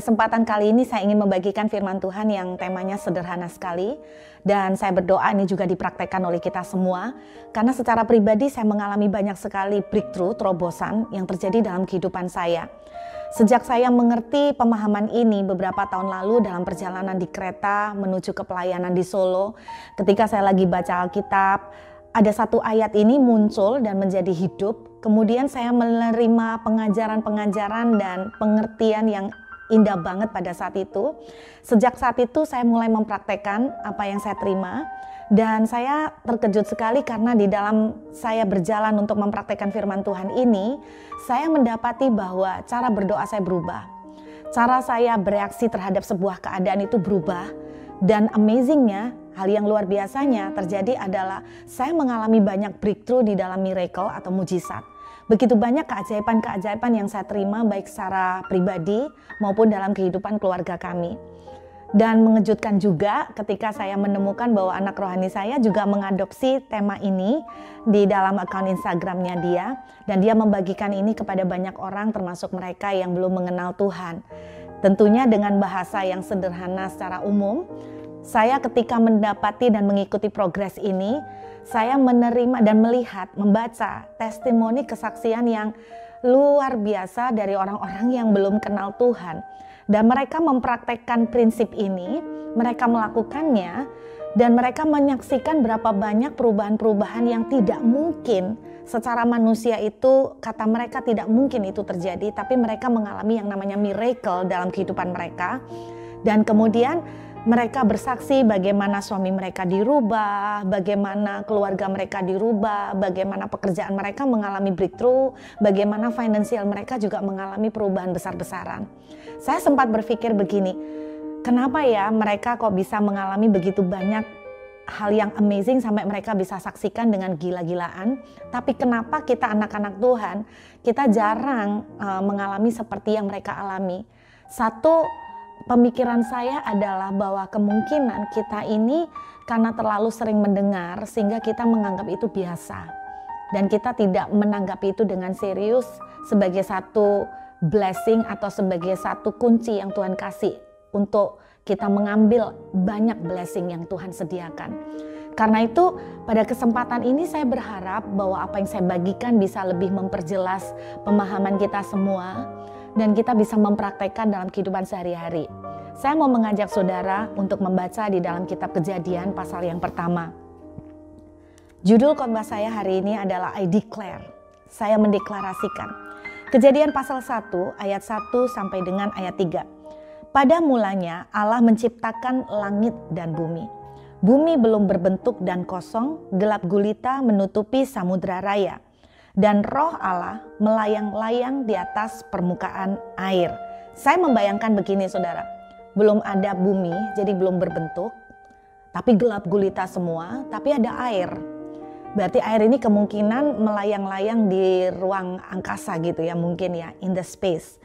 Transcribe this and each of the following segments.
kesempatan kali ini saya ingin membagikan firman Tuhan yang temanya sederhana sekali. Dan saya berdoa ini juga dipraktekkan oleh kita semua. Karena secara pribadi saya mengalami banyak sekali breakthrough, terobosan yang terjadi dalam kehidupan saya. Sejak saya mengerti pemahaman ini beberapa tahun lalu dalam perjalanan di kereta menuju ke pelayanan di Solo. Ketika saya lagi baca Alkitab, ada satu ayat ini muncul dan menjadi hidup. Kemudian saya menerima pengajaran-pengajaran dan pengertian yang indah banget pada saat itu. Sejak saat itu saya mulai mempraktekkan apa yang saya terima. Dan saya terkejut sekali karena di dalam saya berjalan untuk mempraktekkan firman Tuhan ini, saya mendapati bahwa cara berdoa saya berubah. Cara saya bereaksi terhadap sebuah keadaan itu berubah. Dan amazingnya, hal yang luar biasanya terjadi adalah saya mengalami banyak breakthrough di dalam miracle atau mujizat. Begitu banyak keajaiban-keajaiban yang saya terima baik secara pribadi maupun dalam kehidupan keluarga kami. Dan mengejutkan juga ketika saya menemukan bahwa anak rohani saya juga mengadopsi tema ini di dalam akun Instagramnya dia. Dan dia membagikan ini kepada banyak orang termasuk mereka yang belum mengenal Tuhan. Tentunya dengan bahasa yang sederhana secara umum, saya ketika mendapati dan mengikuti progres ini, saya menerima dan melihat, membaca testimoni kesaksian yang luar biasa dari orang-orang yang belum kenal Tuhan. Dan mereka mempraktekkan prinsip ini, mereka melakukannya, dan mereka menyaksikan berapa banyak perubahan-perubahan yang tidak mungkin. Secara manusia itu, kata mereka tidak mungkin itu terjadi, tapi mereka mengalami yang namanya miracle dalam kehidupan mereka. Dan kemudian mereka bersaksi bagaimana suami mereka dirubah, bagaimana keluarga mereka dirubah, bagaimana pekerjaan mereka mengalami breakthrough, bagaimana finansial mereka juga mengalami perubahan besar-besaran. Saya sempat berpikir begini, kenapa ya mereka kok bisa mengalami begitu banyak hal yang amazing sampai mereka bisa saksikan dengan gila-gilaan, tapi kenapa kita anak-anak Tuhan, kita jarang mengalami seperti yang mereka alami. Satu, pemikiran saya adalah bahwa kemungkinan kita ini karena terlalu sering mendengar sehingga kita menganggap itu biasa. Dan kita tidak menanggapi itu dengan serius sebagai satu blessing atau sebagai satu kunci yang Tuhan kasih untuk kita mengambil banyak blessing yang Tuhan sediakan. Karena itu pada kesempatan ini saya berharap bahwa apa yang saya bagikan bisa lebih memperjelas pemahaman kita semua dan kita bisa mempraktekkan dalam kehidupan sehari-hari. Saya mau mengajak saudara untuk membaca di dalam kitab Kejadian pasal yang pertama. Judul khotbah saya hari ini adalah I Declare. Saya mendeklarasikan. Kejadian pasal 1 ayat 1 sampai dengan ayat 3. Pada mulanya Allah menciptakan langit dan bumi. Bumi belum berbentuk dan kosong, gelap gulita menutupi samudra raya. Dan roh Allah melayang-layang di atas permukaan air. Saya membayangkan begini saudara, belum ada bumi jadi belum berbentuk, tapi gelap gulita semua, tapi ada air. Berarti air ini kemungkinan melayang-layang di ruang angkasa gitu ya, mungkin ya, in the space.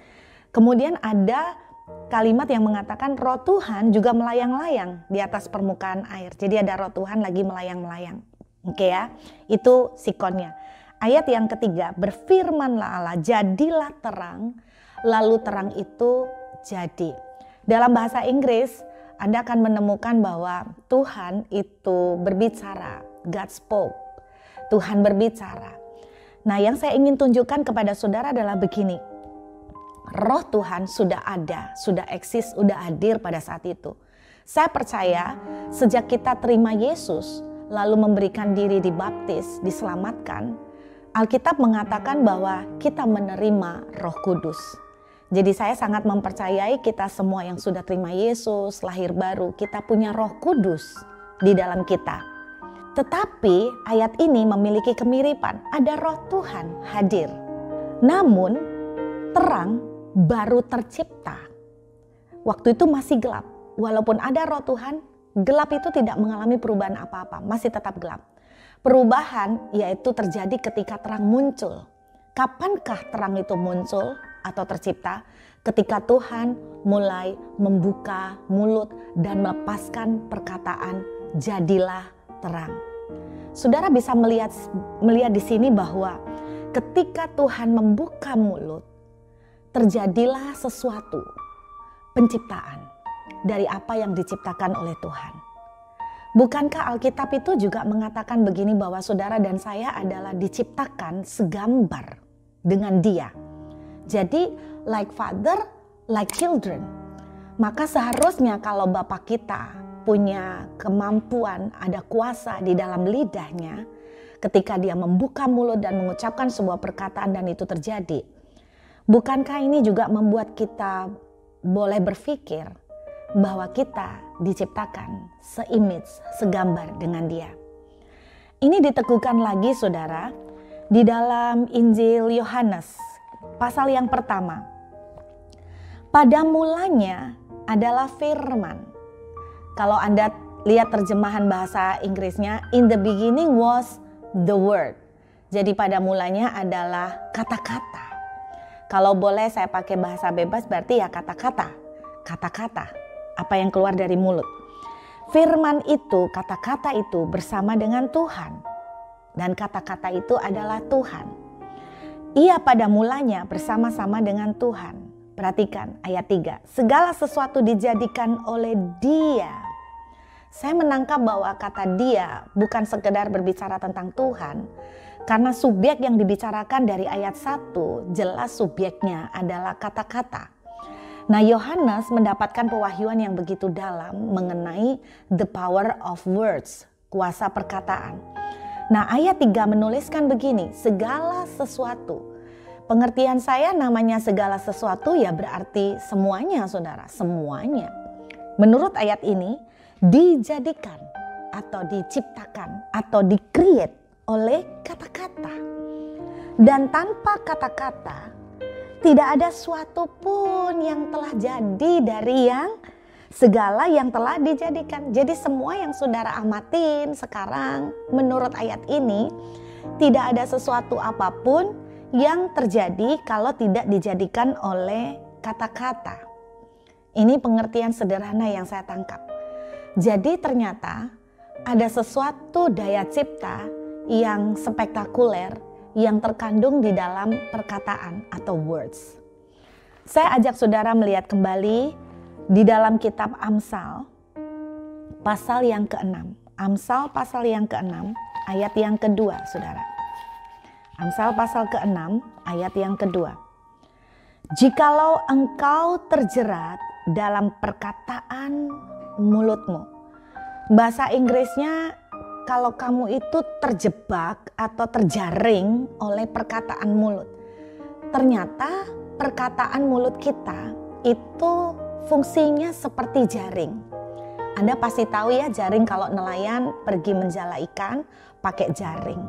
Kemudian ada kalimat yang mengatakan roh Tuhan juga melayang-layang di atas permukaan air. Jadi ada roh Tuhan lagi melayang-layang. Oke ya, itu sikonnya. Ayat yang ketiga, berfirmanlah Allah, jadilah terang, lalu terang itu jadi. Dalam bahasa Inggris, Anda akan menemukan bahwa Tuhan itu berbicara, God spoke. Tuhan berbicara. Nah, yang saya ingin tunjukkan kepada saudara adalah begini. Roh Tuhan sudah ada, sudah eksis, sudah hadir pada saat itu. Saya percaya sejak kita terima Yesus, lalu memberikan diri dibaptis, diselamatkan, Alkitab mengatakan bahwa kita menerima Roh Kudus. Jadi saya sangat mempercayai kita semua yang sudah terima Yesus, lahir baru, kita punya Roh Kudus di dalam kita. Tetapi ayat ini memiliki kemiripan, ada Roh Tuhan hadir. Namun terang baru tercipta. Waktu itu masih gelap. Walaupun ada Roh Tuhan, gelap itu tidak mengalami perubahan apa-apa, masih tetap gelap. Perubahan yaitu terjadi ketika terang muncul. Kapankah terang itu muncul atau tercipta? Ketika Tuhan mulai membuka mulut dan melepaskan perkataan, jadilah terang. Saudara bisa melihat di sini bahwa ketika Tuhan membuka mulut, terjadilah sesuatu. penciptaan, dari apa yang diciptakan oleh Tuhan. Bukankah Alkitab itu juga mengatakan begini bahwa saudara dan saya adalah diciptakan segambar dengan Dia. Jadi like father, like children. Maka seharusnya kalau Bapa kita punya kemampuan, ada kuasa di dalam lidahnya, ketika dia membuka mulut dan mengucapkan sebuah perkataan dan itu terjadi. Bukankah ini juga membuat kita boleh berpikir bahwa kita diciptakan seimage, segambar dengan Dia. Ini diteguhkan lagi saudara di dalam Injil Yohanes pasal yang pertama. Pada mulanya adalah firman. Kalau Anda lihat terjemahan bahasa Inggrisnya, in the beginning was the word. Jadi pada mulanya adalah kata-kata. Kalau boleh saya pakai bahasa bebas berarti ya kata-kata. Kata-kata, apa yang keluar dari mulut. Firman itu, kata-kata itu bersama dengan Tuhan. Dan kata-kata itu adalah Tuhan. Ia pada mulanya bersama-sama dengan Tuhan. Perhatikan ayat 3. Segala sesuatu dijadikan oleh Dia. Saya menangkap bahwa kata Dia bukan sekedar berbicara tentang Tuhan. Karena subjek yang dibicarakan dari ayat 1 jelas subjeknya adalah kata-kata. Nah, Yohanes mendapatkan pewahyuan yang begitu dalam mengenai the power of words, kuasa perkataan. Nah, ayat 3 menuliskan begini, segala sesuatu. Pengertian saya namanya segala sesuatu ya berarti semuanya saudara, semuanya. Menurut ayat ini dijadikan atau diciptakan atau di-create oleh kata-kata. Dan tanpa kata-kata tidak ada suatu pun yang telah jadi dari yang segala yang telah dijadikan. Jadi semua yang saudara amatin sekarang menurut ayat ini tidak ada sesuatu apapun yang terjadi kalau tidak dijadikan oleh kata-kata. Ini pengertian sederhana yang saya tangkap. Jadi ternyata ada sesuatu daya cipta yang spektakuler yang terkandung di dalam perkataan atau words. Saya ajak saudara melihat kembali di dalam kitab Amsal pasal yang ke-6. Amsal pasal yang ke-6 ayat yang kedua saudara. Amsal pasal ke-6 ayat yang kedua. Jikalau engkau terjerat dalam perkataan mulutmu. Bahasa Inggrisnya kalau kamu itu terjebak atau terjaring oleh perkataan mulut. Ternyata perkataan mulut kita itu fungsinya seperti jaring. Anda pasti tahu ya jaring kalau nelayan pergi menjala ikan pakai jaring.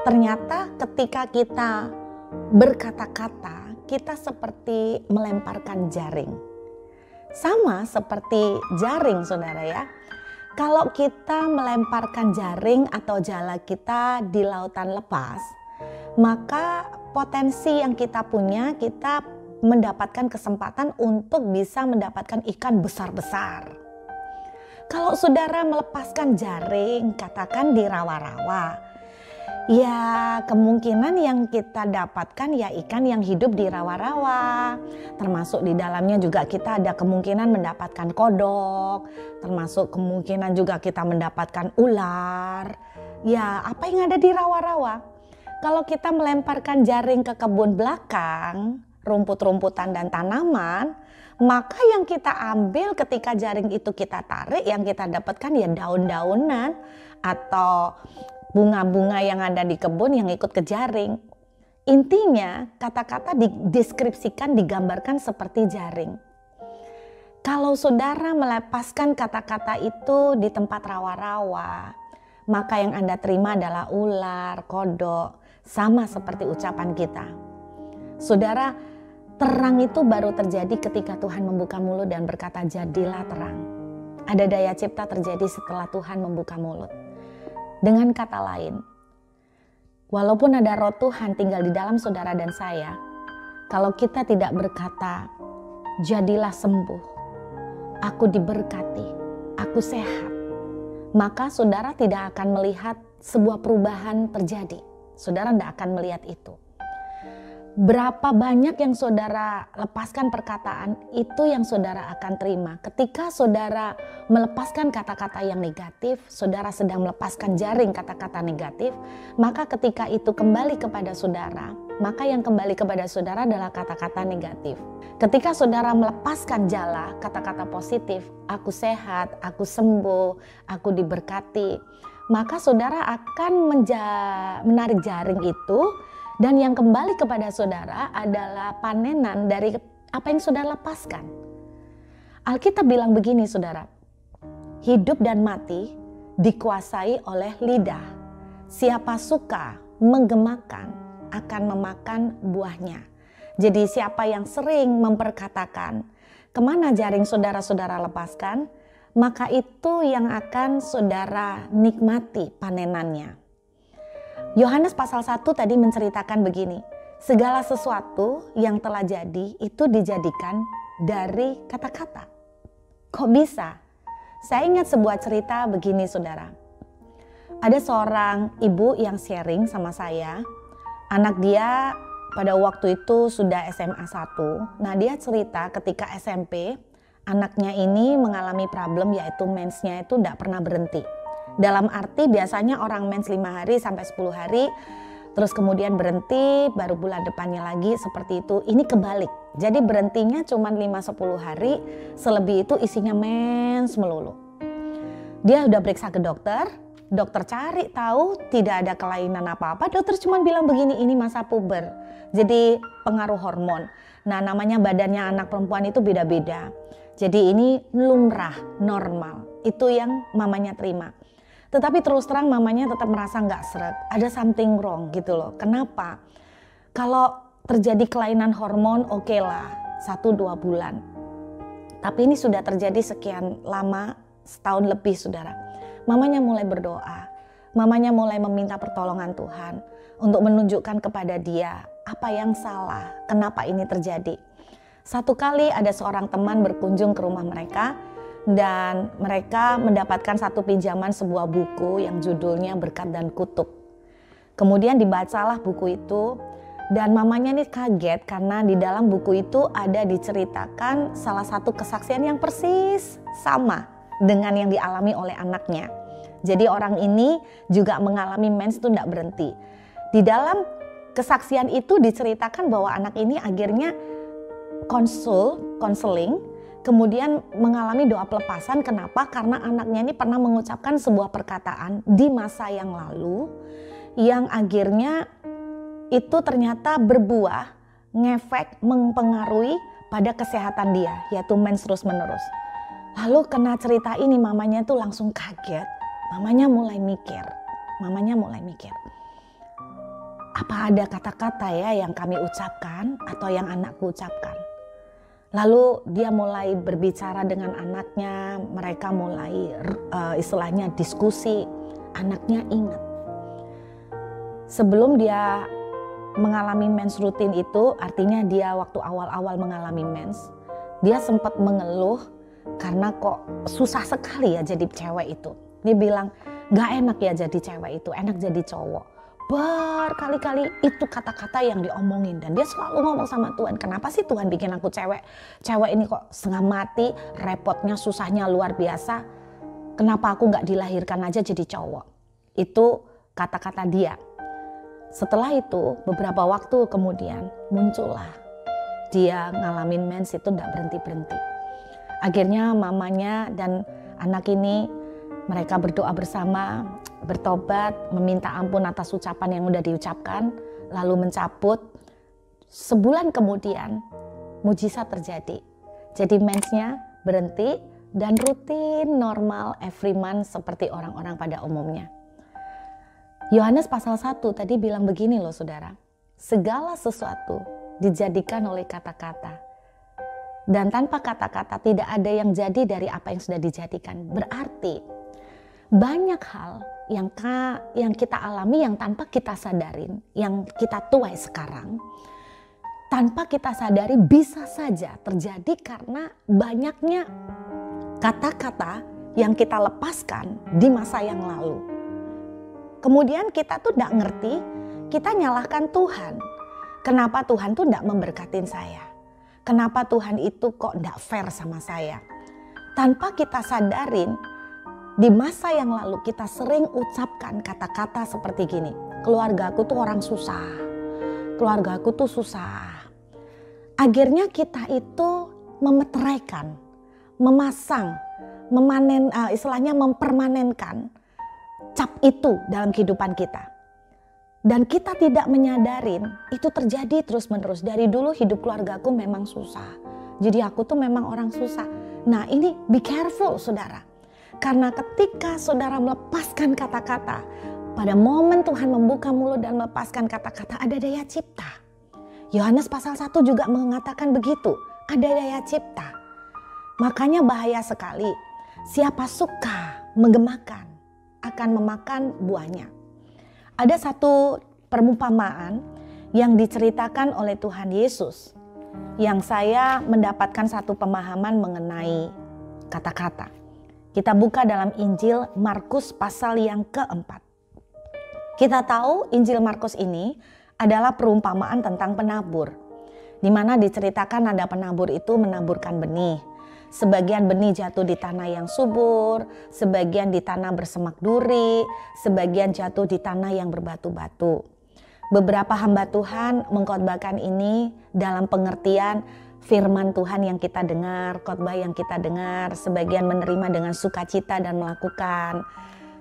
Ternyata ketika kita berkata-kata, kita seperti melemparkan jaring. Sama seperti jaring saudara ya. Kalau kita melemparkan jaring atau jala kita di lautan lepas, maka potensi yang kita punya, kita mendapatkan kesempatan untuk bisa mendapatkan ikan besar-besar. Kalau saudara melepaskan jaring, katakan di rawa-rawa, ya kemungkinan yang kita dapatkan ya ikan yang hidup di rawa-rawa. Termasuk di dalamnya juga kita ada kemungkinan mendapatkan kodok. Termasuk kemungkinan juga kita mendapatkan ular. Ya apa yang ada di rawa-rawa. Kalau kita melemparkan jaring ke kebun belakang, rumput-rumputan dan tanaman, maka yang kita ambil ketika jaring itu kita tarik, yang kita dapatkan ya daun-daunan atau bunga-bunga yang ada di kebun yang ikut ke jaring. Intinya kata-kata dideskripsikan, digambarkan seperti jaring. Kalau saudara melepaskan kata-kata itu di tempat rawa-rawa, maka yang Anda terima adalah ular, kodok, sama seperti ucapan kita. Saudara, terang itu baru terjadi ketika Tuhan membuka mulut dan berkata jadilah terang. Ada daya cipta terjadi setelah Tuhan membuka mulut. Dengan kata lain, walaupun ada roh Tuhan tinggal di dalam saudara dan saya, kalau kita tidak berkata, jadilah sembuh, aku diberkati, aku sehat, maka saudara tidak akan melihat sebuah perubahan terjadi. Saudara tidak akan melihat itu. Berapa banyak yang saudara lepaskan perkataan, itu yang saudara akan terima. Ketika saudara melepaskan kata-kata yang negatif, saudara sedang melepaskan jaring kata-kata negatif, maka ketika itu kembali kepada saudara, maka yang kembali kepada saudara adalah kata-kata negatif. Ketika saudara melepaskan jala kata-kata positif, aku sehat, aku sembuh, aku diberkati, maka saudara akan menarik jaring itu. Dan yang kembali kepada saudara adalah panenan dari apa yang saudara lepaskan. Alkitab bilang begini saudara, hidup dan mati dikuasai oleh lidah. Siapa suka menggemakan akan memakan buahnya. Jadi siapa yang sering memperkatakan kemana jaring saudara-saudara lepaskan, maka itu yang akan saudara nikmati panenannya. Yohanes pasal 1 tadi menceritakan begini, segala sesuatu yang telah jadi itu dijadikan dari kata-kata. Kok bisa? Saya ingat sebuah cerita begini saudara. Ada seorang ibu yang sharing sama saya, anak dia pada waktu itu sudah SMA 1. Nah dia cerita ketika SMP, anaknya ini mengalami problem yaitu mensnya itu tidak pernah berhenti. Dalam arti biasanya orang mens 5 hari sampai 10 hari, terus kemudian berhenti, baru bulan depannya lagi seperti itu. Ini kebalik, jadi berhentinya cuma 5-10 hari, selebih itu isinya mens melulu. Dia udah periksa ke dokter cari tahu tidak ada kelainan apa-apa, dokter cuma bilang begini, ini masa puber, jadi pengaruh hormon. Nah namanya badannya anak perempuan itu beda-beda, jadi ini lumrah, normal, itu yang mamanya terima. Tetapi terus terang mamanya tetap merasa nggak sreg, ada something wrong gitu loh. Kenapa? Kalau terjadi kelainan hormon oke lah, 1-2 bulan. Tapi ini sudah terjadi sekian lama, setahun lebih saudara. Mamanya mulai berdoa, mamanya mulai meminta pertolongan Tuhan untuk menunjukkan kepada dia apa yang salah, kenapa ini terjadi. Satu kali ada seorang teman berkunjung ke rumah mereka, dan mereka mendapatkan satu pinjaman sebuah buku yang judulnya Berkat dan Kutuk. Kemudian dibacalah buku itu dan mamanya ini kaget karena di dalam buku itu ada diceritakan salah satu kesaksian yang persis sama dengan yang dialami oleh anaknya. Jadi orang ini juga mengalami mens itu tidak berhenti. Di dalam kesaksian itu diceritakan bahwa anak ini akhirnya konseling, kemudian mengalami doa pelepasan. Kenapa? Karena anaknya ini pernah mengucapkan sebuah perkataan di masa yang lalu yang akhirnya itu ternyata berbuah, ngefek, mempengaruhi pada kesehatan dia, yaitu mens terus menerus. Lalu kena cerita ini mamanya tuh langsung kaget, mamanya mulai mikir. Apa ada kata-kata ya yang kami ucapkan atau yang anakku ucapkan? Lalu dia mulai berbicara dengan anaknya, mereka mulai istilahnya diskusi. Anaknya ingat, sebelum dia mengalami mens rutin itu, artinya dia waktu awal-awal mengalami mens, dia sempat mengeluh karena kok susah sekali ya jadi cewek itu. Dia bilang, gak enak ya jadi cewek itu, enak jadi cowok. Berkali-kali itu kata-kata yang diomongin dan dia selalu ngomong sama Tuhan, kenapa sih Tuhan bikin aku cewek? Cewek ini kok setengah mati, repotnya, susahnya luar biasa. Kenapa aku gak dilahirkan aja jadi cowok? Itu kata-kata dia. Setelah itu beberapa waktu kemudian muncullah dia ngalamin mens itu gak berhenti-berhenti. Akhirnya mamanya dan anak ini mereka berdoa bersama, bertobat, meminta ampun atas ucapan yang udah diucapkan, lalu mencabut. Sebulan kemudian, mujizat terjadi. Jadi mensnya berhenti dan rutin normal every month seperti orang-orang pada umumnya. Yohanes pasal 1 tadi bilang begini loh saudara, segala sesuatu dijadikan oleh kata-kata. Dan tanpa kata-kata tidak ada yang jadi dari apa yang sudah dijadikan. Berarti banyak hal yang kita alami yang tanpa kita sadarin, yang kita tuai sekarang, tanpa kita sadari bisa saja terjadi karena banyaknya kata-kata yang kita lepaskan di masa yang lalu. Kemudian kita tuh tidak ngerti, kita nyalahkan Tuhan. Kenapa Tuhan tuh tidak memberkatin saya? Kenapa Tuhan itu kok tidak fair sama saya? Tanpa kita sadarin, di masa yang lalu kita sering ucapkan kata-kata seperti gini. Keluargaku tuh orang susah. Keluargaku tuh susah. Akhirnya kita itu memeteraikan, memasang, istilahnya mempermanenkan cap itu dalam kehidupan kita. Dan kita tidak menyadarin itu terjadi terus-menerus. Dari dulu hidup keluargaku memang susah. Jadi aku tuh memang orang susah. Nah ini be careful saudara. Karena ketika saudara melepaskan kata-kata, pada momen Tuhan membuka mulut dan melepaskan kata-kata, ada daya cipta. Yohanes pasal 1 juga mengatakan begitu. Ada daya cipta. Makanya bahaya sekali. Siapa suka menggemakan akan memakan buahnya. Ada satu perumpamaan yang diceritakan oleh Tuhan Yesus yang saya mendapatkan satu pemahaman mengenai kata-kata. Kita buka dalam Injil Markus pasal yang keempat. Kita tahu Injil Markus ini adalah perumpamaan tentang penabur, di mana diceritakan ada penabur itu menaburkan benih. Sebagian benih jatuh di tanah yang subur, sebagian di tanah bersemak duri, sebagian jatuh di tanah yang berbatu-batu. Beberapa hamba Tuhan mengkhotbahkan ini dalam pengertian firman Tuhan yang kita dengar, khotbah yang kita dengar, sebagian menerima dengan sukacita dan melakukan.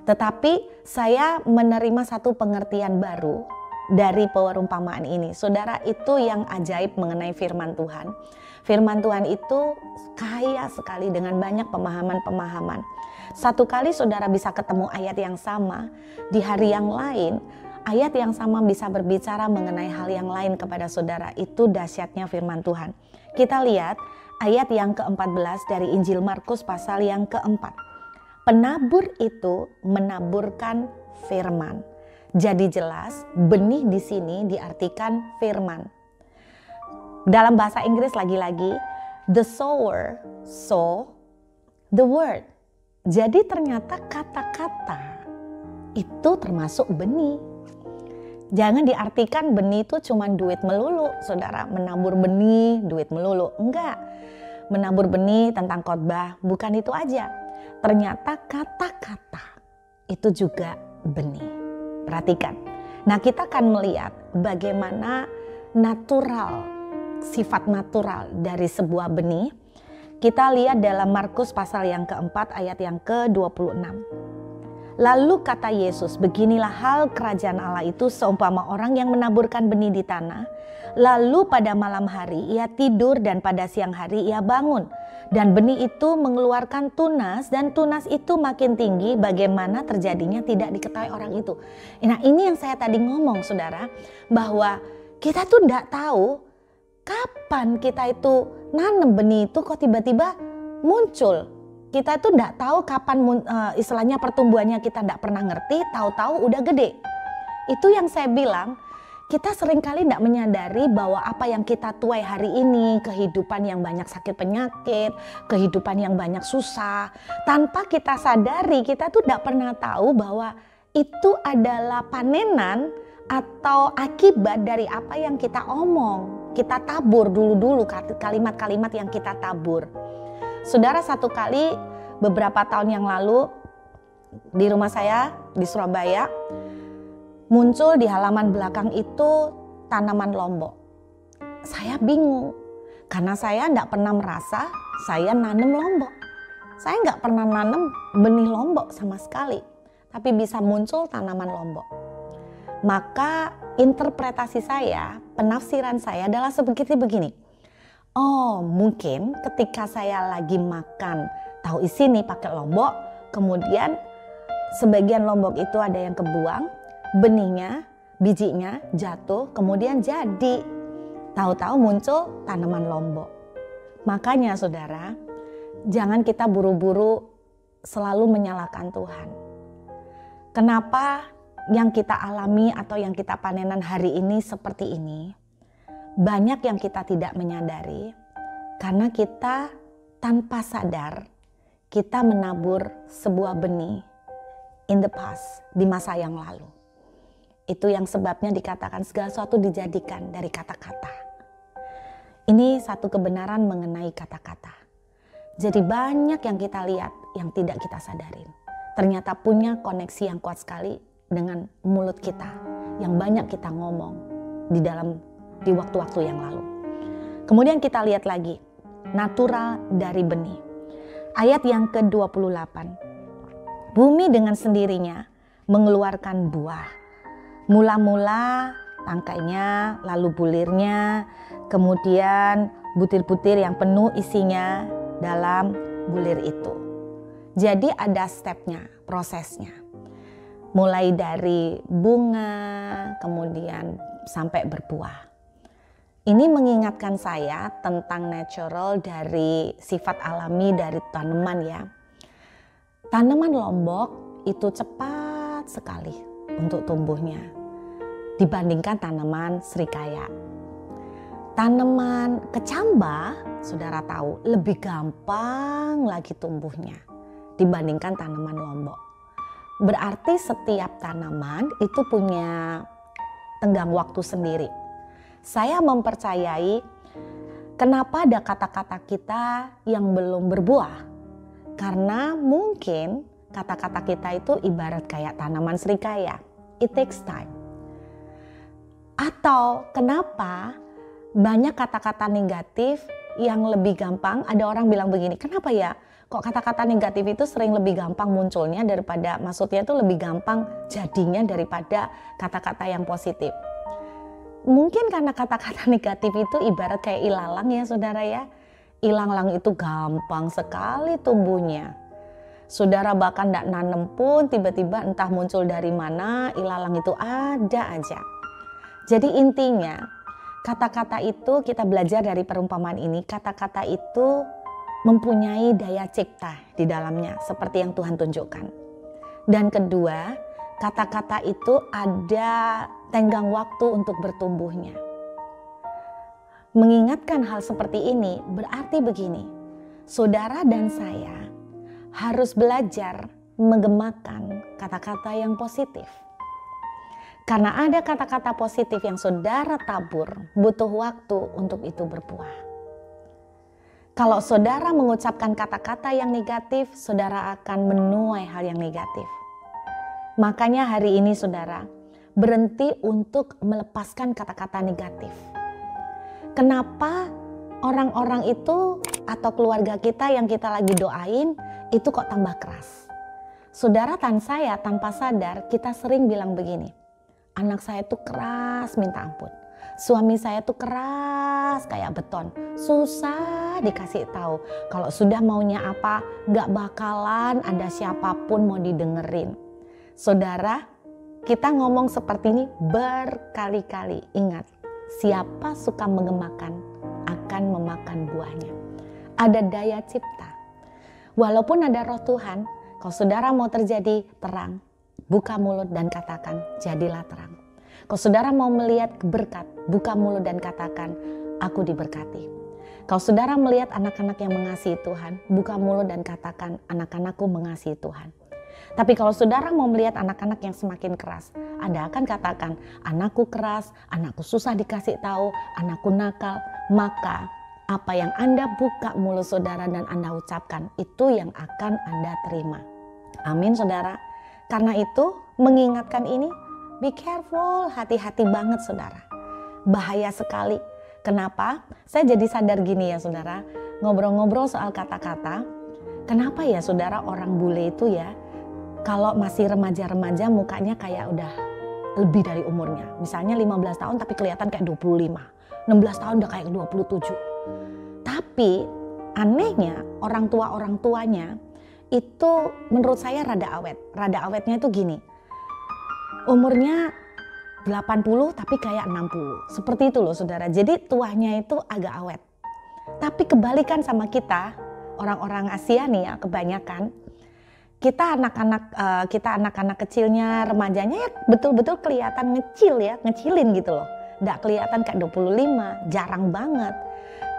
Tetapi saya menerima satu pengertian baru dari perumpamaan ini. Saudara, itu yang ajaib mengenai firman Tuhan. Firman Tuhan itu kaya sekali dengan banyak pemahaman-pemahaman. Satu kali saudara bisa ketemu ayat yang sama, di hari yang lain ayat yang sama bisa berbicara mengenai hal yang lain kepada saudara. Itu dahsyatnya firman Tuhan. Kita lihat ayat yang ke-14 dari Injil Markus pasal yang keempat. Penabur itu menaburkan firman. Jadi jelas benih di sini diartikan firman. Dalam bahasa Inggris lagi-lagi, the sower sow the word. Jadi ternyata kata-kata itu termasuk benih. Jangan diartikan benih itu cuma duit melulu, saudara. Menabur benih, duit melulu. Enggak. Menabur benih tentang khotbah, bukan itu aja. Ternyata kata-kata itu juga benih. Perhatikan. Nah, kita akan melihat bagaimana sifat natural dari sebuah benih. Kita lihat dalam Markus pasal yang keempat ayat yang ke-26. Lalu kata Yesus, beginilah hal kerajaan Allah itu seumpama orang yang menaburkan benih di tanah. Lalu pada malam hari ia tidur dan pada siang hari ia bangun. Dan benih itu mengeluarkan tunas dan tunas itu makin tinggi, bagaimana terjadinya tidak diketahui orang itu. Nah ini yang saya tadi ngomong saudara, bahwa kita tuh tidak tahu kapan kita itu nanam benih itu kok tiba-tiba muncul. Kita itu tidak tahu kapan istilahnya pertumbuhannya, kita tidak pernah ngerti, tahu-tahu udah gede. Itu yang saya bilang, kita seringkali tidak menyadari bahwa apa yang kita tuai hari ini, kehidupan yang banyak sakit penyakit, kehidupan yang banyak susah, tanpa kita sadari, kita tuh tidak pernah tahu bahwa itu adalah panenan atau akibat dari apa yang kita omong, kita tabur dulu-dulu kalimat-kalimat yang kita tabur. Saudara, satu kali beberapa tahun yang lalu di rumah saya di Surabaya muncul di halaman belakang itu tanaman lombok. Saya bingung karena saya tidak pernah merasa saya nanam lombok. Saya nggak pernah nanam benih lombok sama sekali, tapi bisa muncul tanaman lombok. Maka interpretasi saya, penafsiran saya adalah seperti begini. Oh, mungkin ketika saya lagi makan tahu isi nih pakai lombok, kemudian sebagian lombok itu ada yang kebuang, benihnya, bijinya jatuh, kemudian jadi. Tahu-tahu muncul tanaman lombok. Makanya saudara, jangan kita buru-buru selalu menyalahkan Tuhan. Kenapa yang kita alami atau yang kita panenan hari ini seperti ini? Banyak yang kita tidak menyadari karena kita tanpa sadar kita menabur sebuah benih in the past, di masa yang lalu. Itu yang sebabnya dikatakan segala sesuatu dijadikan dari kata-kata. Ini satu kebenaran mengenai kata-kata. Jadi banyak yang kita lihat yang tidak kita sadarin. Ternyata punya koneksi yang kuat sekali dengan mulut kita. Yang banyak kita ngomong di waktu-waktu yang lalu. Kemudian kita lihat lagi. Natural dari benih. Ayat yang ke-28. Bumi dengan sendirinya mengeluarkan buah. Mula-mula tangkainya, lalu bulirnya, kemudian butir-butir yang penuh isinya dalam bulir itu. Jadi ada stepnya, prosesnya. Mulai dari bunga, kemudian sampai berbuah. Ini mengingatkan saya tentang natural dari sifat alami dari tanaman ya. Tanaman lombok itu cepat sekali untuk tumbuhnya dibandingkan tanaman serikaya. Tanaman kecamba, saudara tahu, lebih gampang lagi tumbuhnya dibandingkan tanaman lombok. Berarti setiap tanaman itu punya tenggang waktu sendiri. Saya mempercayai kenapa ada kata-kata kita yang belum berbuah. Karena mungkin kata-kata kita itu ibarat kayak tanaman serikaya. It takes time. Atau kenapa banyak kata-kata negatif yang lebih gampang, ada orang bilang begini, kenapa ya kok kata-kata negatif itu sering lebih gampang munculnya daripada, maksudnya itu lebih gampang jadinya daripada kata-kata yang positif. Mungkin karena kata-kata negatif itu ibarat kayak ilalang ya saudara ya. Ilalang itu gampang sekali tumbuhnya. Saudara bahkan tidak nanem pun tiba-tiba entah muncul dari mana, ilalang itu ada aja. Jadi intinya kata-kata itu kita belajar dari perumpamaan ini, kata-kata itu mempunyai daya cipta di dalamnya seperti yang Tuhan tunjukkan. Dan kedua, kata-kata itu ada tenggang waktu untuk bertumbuhnya. Mengingatkan hal seperti ini berarti begini, saudara dan saya harus belajar menggemakan kata-kata yang positif. Karena ada kata-kata positif yang saudara tabur, butuh waktu untuk itu berbuah. Kalau saudara mengucapkan kata-kata yang negatif, saudara akan menuai hal yang negatif. Makanya hari ini saudara, berhenti untuk melepaskan kata-kata negatif. Kenapa orang-orang itu atau keluarga kita yang kita lagi doain, itu kok tambah keras? Saudara dan saya tanpa sadar, kita sering bilang begini, anak saya tuh keras minta ampun. Suami saya tuh keras kayak beton. Susah dikasih tahu. Kalau sudah maunya apa, gak bakalan ada siapapun mau didengerin. Saudara, kita ngomong seperti ini berkali-kali. Ingat, siapa suka mengemakan akan memakan buahnya. Ada daya cipta. Walaupun ada roh Tuhan, kalau saudara mau terjadi terang, buka mulut dan katakan, jadilah terang. Kalau saudara mau melihat berkat, buka mulut dan katakan, aku diberkati. Kalau saudara melihat anak-anak yang mengasihi Tuhan, buka mulut dan katakan, anak-anakku mengasihi Tuhan. Tapi kalau saudara mau melihat anak-anak yang semakin keras, Anda akan katakan, anakku keras, anakku susah dikasih tahu, anakku nakal. Maka apa yang Anda buka mulut saudara dan Anda ucapkan, itu yang akan Anda terima. Amin saudara. Karena itu mengingatkan ini, be careful, hati-hati banget saudara. Bahaya sekali. Kenapa? Saya jadi sadar gini ya saudara, ngobrol-ngobrol soal kata-kata. Kenapa ya saudara orang bule itu ya, kalau masih remaja-remaja mukanya kayak udah lebih dari umurnya. Misalnya 15 tahun tapi kelihatan kayak 25. 16 tahun udah kayak 27. Tapi anehnya orang tuanya itu menurut saya rada awet. Rada awetnya itu gini, umurnya 80 tapi kayak 60. Seperti itu loh saudara. Jadi tuanya itu agak awet. Tapi kebalikan sama kita, orang-orang Asia nih ya kebanyakan. Kita anak-anak kecilnya, remajanya ya betul-betul kelihatan ngecilin gitu loh. Nggak kelihatan kayak 25, jarang banget.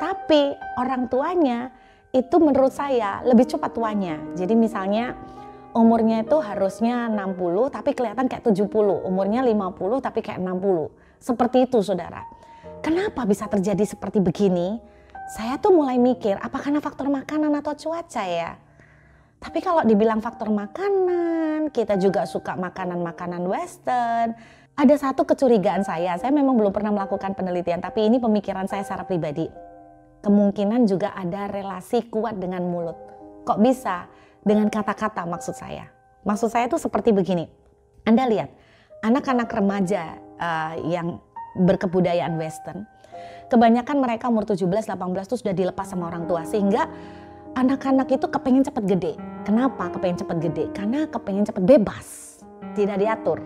Tapi orang tuanya itu menurut saya lebih cepat tuanya. Jadi misalnya umurnya itu harusnya 60 tapi kelihatan kayak 70, umurnya 50 tapi kayak 60. Seperti itu saudara. Kenapa bisa terjadi seperti begini? Saya tuh mulai mikir, apa karena faktor makanan atau cuaca ya? Tapi kalau dibilang faktor makanan, kita juga suka makanan-makanan western. Ada satu kecurigaan saya memang belum pernah melakukan penelitian, tapi ini pemikiran saya secara pribadi. Kemungkinan juga ada relasi kuat dengan mulut. Kok bisa? Dengan kata-kata maksud saya. Maksud saya itu seperti begini. Anda lihat, anak-anak remaja yang berkebudayaan western, kebanyakan mereka umur 17-18 itu sudah dilepas sama orang tua, sehingga anak-anak itu kepengen cepat gede. Kenapa kepengen cepat gede? Karena kepengen cepat bebas, tidak diatur.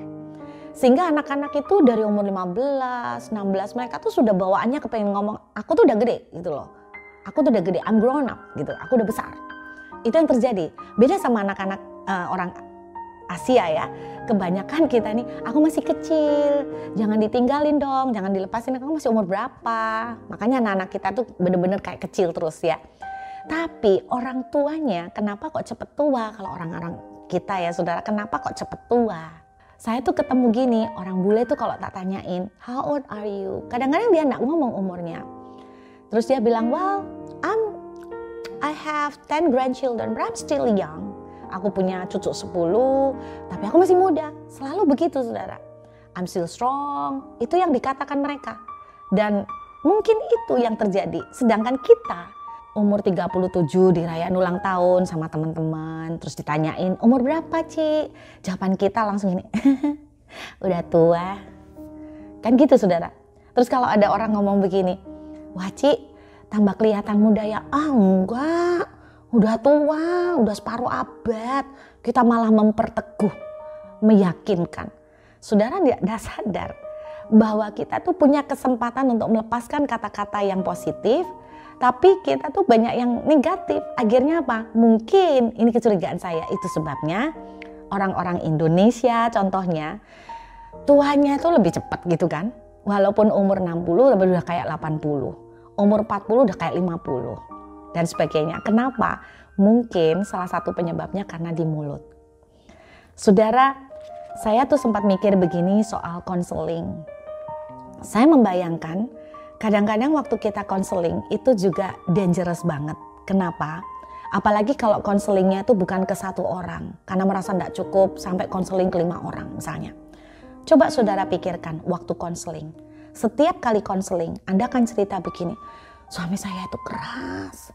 Sehingga anak-anak itu dari umur 15, 16 mereka tuh sudah bawaannya kepengen ngomong, aku tuh udah gede gitu loh. Aku tuh udah gede, I'm grown up gitu, aku udah besar. Itu yang terjadi. Beda sama anak-anak orang Asia ya. Kebanyakan kita nih, aku masih kecil, jangan ditinggalin dong, jangan dilepasin, kamu masih umur berapa. Makanya anak-anak kita tuh bener-bener kayak kecil terus ya. Tapi orang tuanya kenapa kok cepet tua? Kalau orang-orang kita ya saudara, kenapa kok cepet tua? Saya tuh ketemu gini, orang bule tuh kalau tak tanyain, how old are you? Kadang-kadang dia nggak ngomong umurnya. Terus dia bilang, well, I have 10 grandchildren, but I'm still young. Aku punya cucu 10, tapi aku masih muda. Selalu begitu saudara. I'm still strong, itu yang dikatakan mereka. Dan mungkin itu yang terjadi. Sedangkan kita, umur 37 dirayain ulang tahun sama teman-teman, terus ditanyain umur berapa Ci? Jawaban kita langsung gini, udah tua. Kan gitu saudara. Terus kalau ada orang ngomong begini, wah Ci tambah kelihatan muda ya. Ah enggak, udah tua, udah separuh abad. Kita malah memperteguh, meyakinkan. Saudara tidak sadar bahwa kita tuh punya kesempatan untuk melepaskan kata-kata yang positif, tapi kita tuh banyak yang negatif. Akhirnya apa? Mungkin ini kecurigaan saya, itu sebabnya orang-orang Indonesia contohnya tuanya tuh lebih cepat gitu kan. Walaupun umur 60 tapi udah kayak 80. Umur 40 udah kayak 50 dan sebagainya. Kenapa? Mungkin salah satu penyebabnya karena di mulut. Saudara, saya tuh sempat mikir begini soal konseling. Saya membayangkan kadang-kadang waktu kita konseling itu juga dangerous banget. Kenapa? Apalagi kalau konselingnya itu bukan ke satu orang, karena merasa tidak cukup sampai konseling ke 5 orang misalnya. Coba saudara pikirkan waktu konseling. Setiap kali konseling, Anda akan cerita begini, suami saya itu keras.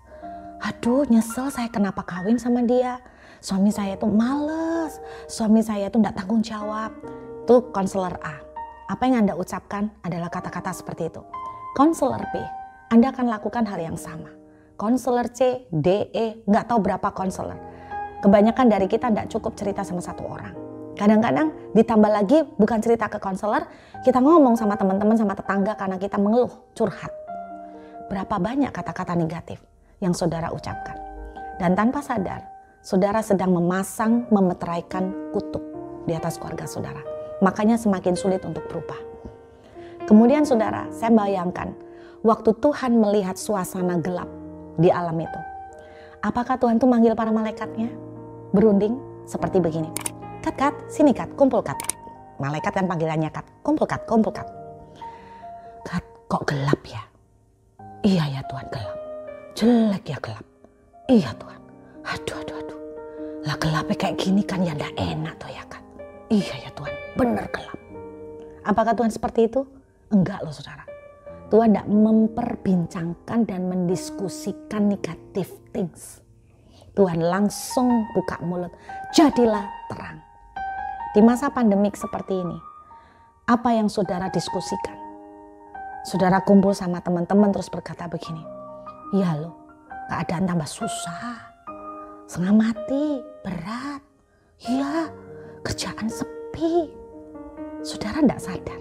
Aduh nyesel saya kenapa kawin sama dia. Suami saya itu males, suami saya itu tidak tanggung jawab. Itu konselor A. Apa yang Anda ucapkan adalah kata-kata seperti itu. Konselor B, Anda akan lakukan hal yang sama. Konselor C, D, E, nggak tahu berapa konselor. Kebanyakan dari kita nggak cukup cerita sama satu orang. Kadang-kadang ditambah lagi bukan cerita ke konselor, kita ngomong sama teman-teman, sama tetangga karena kita mengeluh, curhat. Berapa banyak kata-kata negatif yang saudara ucapkan. Dan tanpa sadar, saudara sedang memeteraikan kutuk di atas keluarga saudara. Makanya semakin sulit untuk berubah. Kemudian saudara, saya bayangkan waktu Tuhan melihat suasana gelap di alam itu. Apakah Tuhan tuh manggil para malaikatnya? Berunding seperti begini. Kat, sini Kat, kumpul Kat. Malaikat kan panggilannya Kat, kumpul Kat, kumpul Kat. Kat, kok gelap ya? Iya ya Tuhan, gelap. Jelek ya gelap. Iya Tuhan. Aduh. Lah gelapnya kayak gini kan ya ndak enak tuh ya Kat. Iya ya Tuhan, bener gelap. Apakah Tuhan seperti itu? Enggak loh saudara. Tuhan tidak memperbincangkan dan mendiskusikan negative things. Tuhan langsung buka mulut, jadilah terang. Di masa pandemik seperti ini, apa yang saudara diskusikan? Saudara kumpul sama teman-teman terus berkata begini, iya loh, keadaan tambah susah, setengah mati, berat, iya, kerjaan sepi. Saudara tidak sadar,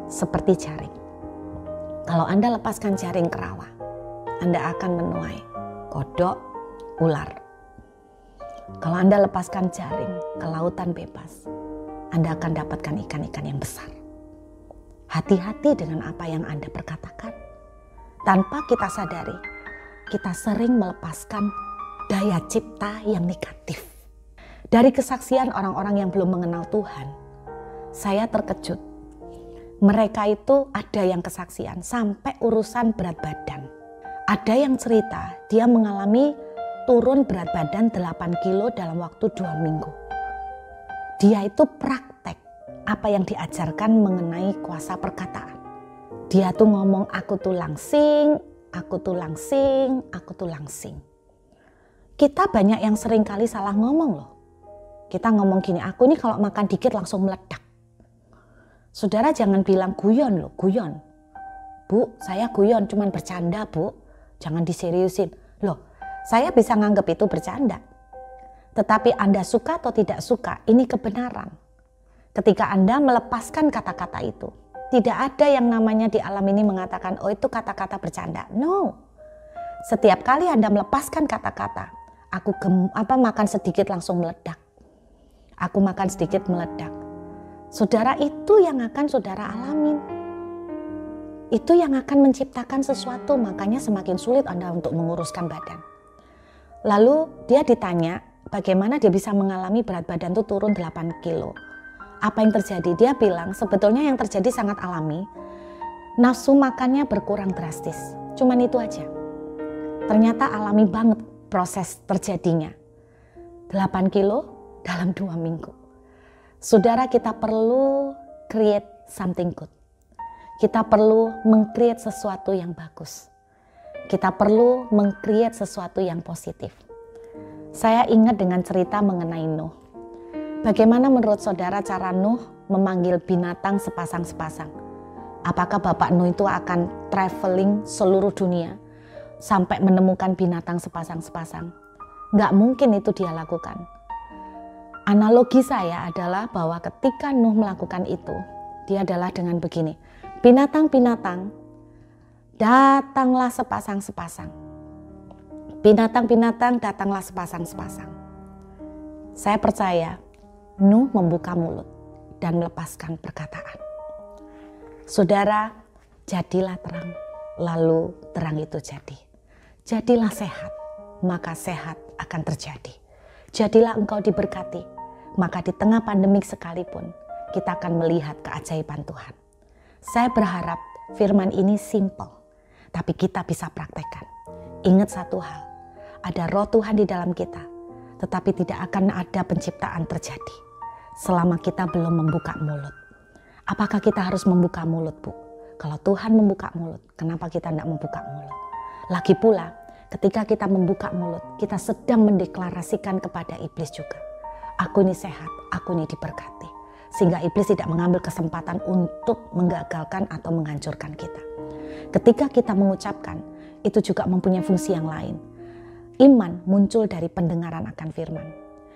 seperti jaring. Kalau Anda lepaskan jaring ke rawa, Anda akan menuai kodok, ular. Kalau Anda lepaskan jaring ke lautan bebas, Anda akan dapatkan ikan-ikan yang besar. Hati-hati dengan apa yang Anda perkatakan. Tanpa kita sadari, kita sering melepaskan daya cipta yang negatif. Dari kesaksian orang-orang yang belum mengenal Tuhan, saya terkejut. Mereka itu ada yang kesaksian sampai urusan berat badan. Ada yang cerita dia mengalami turun berat badan 8 kilo dalam waktu 2 minggu. Dia itu praktek apa yang diajarkan mengenai kuasa perkataan. Dia tuh ngomong aku tuh langsing, aku tuh langsing, aku tuh langsing. Kita banyak yang sering kali salah ngomong loh. Kita ngomong gini, aku nih kalau makan dikit langsung meledak. Saudara jangan bilang guyon loh, guyon. Bu, saya guyon, cuman bercanda bu. Jangan diseriusin. Loh, saya bisa nganggap itu bercanda. Tetapi Anda suka atau tidak suka, ini kebenaran. Ketika Anda melepaskan kata-kata itu, tidak ada yang namanya di alam ini mengatakan, oh itu kata-kata bercanda. No. Setiap kali Anda melepaskan kata-kata, aku makan sedikit langsung meledak. Aku makan sedikit meledak. Saudara, itu yang akan saudara alamin. Itu yang akan menciptakan sesuatu, makanya semakin sulit Anda untuk menguruskan badan. Lalu dia ditanya, bagaimana dia bisa mengalami berat badan itu turun 8 kilo. Apa yang terjadi? Dia bilang sebetulnya yang terjadi sangat alami. Nafsu makannya berkurang drastis. Cuman itu aja. Ternyata alami banget proses terjadinya. 8 kilo dalam 2 minggu. Saudara, kita perlu create something good. Kita perlu meng-create sesuatu yang bagus. Kita perlu meng-create sesuatu yang positif. Saya ingat dengan cerita mengenai Nuh. Bagaimana menurut saudara cara Nuh memanggil binatang sepasang-sepasang? Apakah Bapak Nuh itu akan traveling seluruh dunia sampai menemukan binatang sepasang-sepasang? Nggak mungkin itu dia lakukan. Analogi saya adalah bahwa ketika Nuh melakukan itu, dia adalah dengan begini. Binatang-binatang, datanglah sepasang-sepasang. Binatang-binatang, datanglah sepasang-sepasang. Saya percaya Nuh membuka mulut dan melepaskan perkataan. Saudara, jadilah terang, lalu terang itu jadi. Jadilah sehat, maka sehat akan terjadi. Jadilah engkau diberkati, maka di tengah pandemik sekalipun kita akan melihat keajaiban Tuhan. Saya berharap firman ini simple, tapi kita bisa praktekkan. Ingat satu hal, ada roh Tuhan di dalam kita, tetapi tidak akan ada penciptaan terjadi selama kita belum membuka mulut. Apakah kita harus membuka mulut, Bu? Kalau Tuhan membuka mulut, kenapa kita tidak membuka mulut? Lagi pula, ketika kita membuka mulut, kita sedang mendeklarasikan kepada iblis juga. Aku ini sehat, aku ini diberkati. Sehingga iblis tidak mengambil kesempatan untuk menggagalkan atau menghancurkan kita. Ketika kita mengucapkan, itu juga mempunyai fungsi yang lain. Iman muncul dari pendengaran akan firman.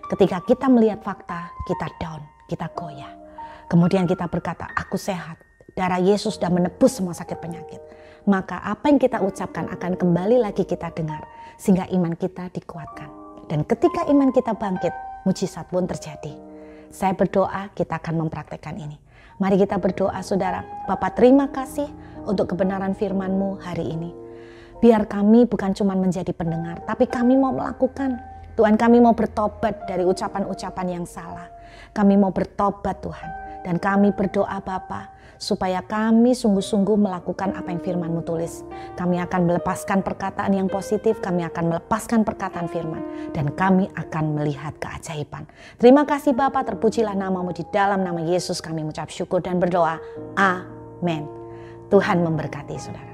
Ketika kita melihat fakta, kita down, kita goyah. Kemudian kita berkata, aku sehat. Darah Yesus sudah menebus semua sakit penyakit. Maka apa yang kita ucapkan akan kembali lagi kita dengar. Sehingga iman kita dikuatkan. Dan ketika iman kita bangkit, mujizat pun terjadi. Saya berdoa kita akan mempraktekkan ini. Mari kita berdoa saudara. Bapa, terima kasih untuk kebenaran firman-Mu hari ini. Biar kami bukan cuma menjadi pendengar, tapi kami mau melakukan. Tuhan, kami mau bertobat dari ucapan-ucapan yang salah. Kami mau bertobat Tuhan. Dan kami berdoa Bapa, supaya kami sungguh-sungguh melakukan apa yang firman-Mu tulis. Kami akan melepaskan perkataan yang positif, kami akan melepaskan perkataan firman, dan kami akan melihat keajaiban. Terima kasih Bapa, terpujilah nama-Mu, di dalam nama Yesus kami mengucap syukur dan berdoa. Amin. Tuhan memberkati saudara.